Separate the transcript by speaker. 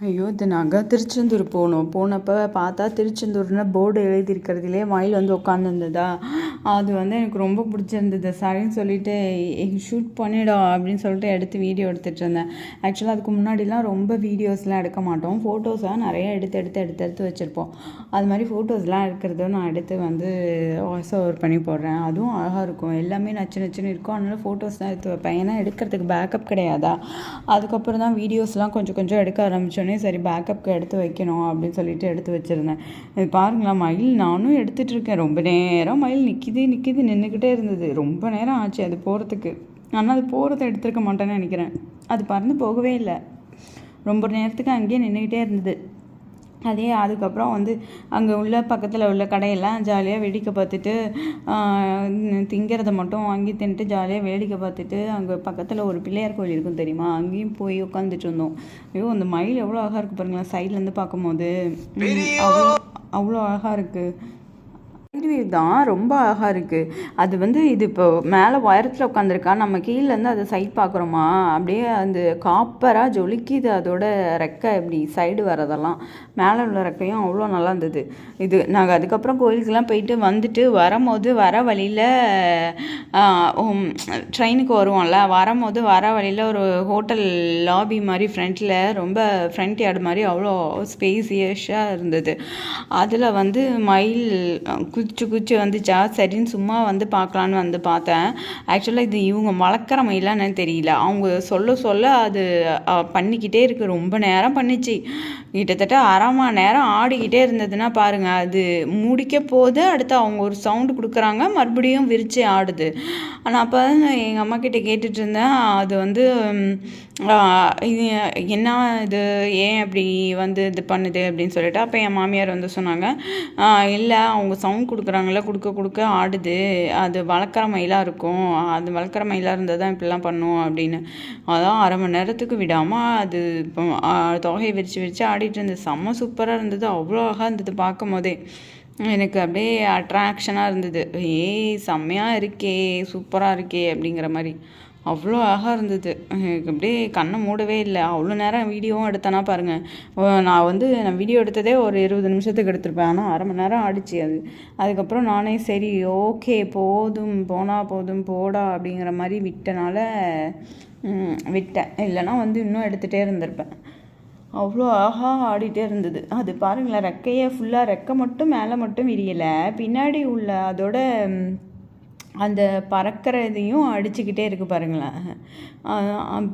Speaker 1: ஐயோ! இது நாங்கள் திருச்செந்தூர் போனோம். போனப்போ பார்த்தா திருச்செந்தூர்னு போர்டு எழுதியிருக்கிறதுலே மயில் வந்து உட்காந்துருந்ததா, அது வந்து எனக்கு ரொம்ப பிடிச்சிருந்தது. சரின்னு சொல்லிட்டு ஷூட் பண்ணிடா அப்படின்னு சொல்லிட்டு எடுத்து வீடியோ எடுத்துகிட்டு இருந்தேன். ஆக்சுவலாக அதுக்கு முன்னாடிலாம் ரொம்ப வீடியோஸ்லாம் எடுக்க மாட்டோம். ஃபோட்டோஸாக நிறையா எடுத்து வச்சுருப்போம். அது மாதிரி ஃபோட்டோஸ்லாம் எடுக்கிறத நான் எடுத்து வந்து வாய்ஸ் ஓவர் பண்ணி போடுறேன். அதுவும் அழகாக இருக்கும். எல்லாமே நச்சுன்னு இருக்கும். அதனால ஃபோட்டோஸ் தான் எடுத்து வைப்பேன். ஏன்னா எடுக்கிறதுக்கு பேக்கப் கிடையாதா. அதுக்கப்புறம் தான் வீடியோஸ்லாம் கொஞ்சம் எடுக்க ஆரம்பித்தோன்னே சரி பேக்கப்புக்கு எடுத்து வைக்கணும் அப்படின்னு சொல்லிட்டு எடுத்து வச்சுருந்தேன். இது பாருங்களேன், மயில் நானும் எடுத்துகிட்டு இருக்கேன். ரொம்ப நேரம் மயில் நிற்கிது நின்றுக்கிட்டே இருந்தது. ரொம்ப நேரம் ஆச்சு அது போகிறதுக்கு. ஆனால் அது போகிறத எடுத்துருக்க மாட்டேன்னு நினைக்கிறேன். அது பறந்து போகவே இல்லை. ரொம்ப நேரத்துக்கு அங்கேயே நின்றுக்கிட்டே இருந்தது. அதே அதுக்கப்புறம் வந்து அங்கே உள்ள பக்கத்தில் உள்ள கடையெல்லாம் ஜாலியாக வேடிக்கை பார்த்துட்டு திங்கிறத மட்டும் வாங்கி தின்ட்டு ஜாலியாக வேடிக்கை பார்த்துட்டு அங்கே பக்கத்தில் ஒரு பிள்ளையார் கோயில் இருக்கும் தெரியுமா, அங்கேயும் போய் உட்காந்துட்டு இருந்தோம். ஐயோ அந்த மயில் எவ்வளோ அழகாக இருக்குது பாருங்களேன். சைட்லேருந்து பார்க்கும்போது அவ்வளோ அழகாக இருக்குது. வீடு தான் ரொம்ப அழகாக இருக்குது. அது வந்து இது இப்போ மேலே உயரத்தில் உட்காந்துருக்கா, நம்ம கீழேருந்து அதை சைட் பார்க்குறோமா, அப்படியே அந்த காப்பராக ஜொலிக்குது. அதோட ரெக்கை இப்படி சைடு வரதெல்லாம் மேலே உள்ள ரெக்கையும் அவ்வளோ நல்லா இருந்தது. இது நாங்கள் அதுக்கப்புறம் கோயிலுக்கெல்லாம் போயிட்டு வந்துட்டு வரும்போது வர வழியில் ட்ரெயினுக்கு வருவோம்ல, வரும்போது வர வழியில் ஒரு ஹோட்டல் லாபி மாதிரி ஃப்ரண்ட்டில் ரொம்ப ஃப்ரண்ட் யார்டு மாதிரி அவ்வளோ ஸ்பேசியஸாக இருந்தது. அதில் வந்து மயில் குச்சி வந்துச்சா, சரின்னு சும்மா வந்து பார்க்கலான்னு வந்து பார்த்தேன். ஆக்சுவலாக இது இவங்க வளர்க்குற மயிலான்னு தெரியல. அவங்க சொல்ல அது பண்ணிக்கிட்டே இருக்குது. ரொம்ப நேரம் பண்ணிச்சு. கிட்டத்தட்ட அரை மணி நேரம் ஆடிக்கிட்டே இருந்ததுன்னா பாருங்கள். அது முடிக்க போது அடுத்து அவங்க ஒரு சவுண்டு கொடுக்குறாங்க, மறுபடியும் விரித்து ஆடுது. ஆனால் அப்போ எங்கள் அம்மா கிட்டே கேட்டுட்டு இருந்தேன். அது வந்து இது என்ன இது, ஏன் அப்படி வந்து இது பண்ணுது அப்படின்னு சொல்லிட்டு. அப்போ என் மாமியார் வந்து சொன்னாங்க, இல்லை அவங்க சவுண்ட் கொடுக்குறாங்கள, கொடுக்க ஆடுது, அது வளர்க்குற மயிலாக இருக்கும், அது வளர்க்குற மயிலாக இருந்தால் தான் இப்படிலாம் பண்ணும் அப்படின்னு. அதான் அரை மணி நேரத்துக்கு விடாமல் அது இப்போ தொகையை விரித்து ஆடிட்டு இருந்தது. செம்ம சூப்பராக இருந்தது. அவ்வளோ அழகாக இருந்தது பார்க்கும் போதே. எனக்கு அப்படியே அட்ராக்ஷனாக இருந்தது. செம்மையாக இருக்கே, சூப்பராக இருக்கே அப்படிங்கிற மாதிரி அவ்வளோ அழகாக இருந்தது. எனக்கு அப்படியே கண்ணை மூடவே இல்லை. அவ்வளோ நேரம் வீடியோவும் எடுத்தேன்னா பாருங்கள். நான் வீடியோ எடுத்ததே ஒரு 20 நிமிஷத்துக்கு எடுத்திருப்பேன். ஆனால் அரை மணி நேரம் ஆடிச்சு அது. அதுக்கப்புறம் நானே சரி ஓகே போதும் போடா அப்படிங்கிற மாதிரி விட்டேன். இல்லைனா வந்து இன்னும் எடுத்துகிட்டே இருந்திருப்பேன். அவ்வளோ அழகாக ஆடிட்டே இருந்தது. அது பாருங்களேன், ரெக்கையே ஃபுல்லாக ரெக்கை மட்டும் மேலே மட்டும் விரியலை, பின்னாடி உள்ள அதோட அந்த பறக்கிற இதையும் அடிச்சுக்கிட்டே இருக்குது பாருங்களேன்.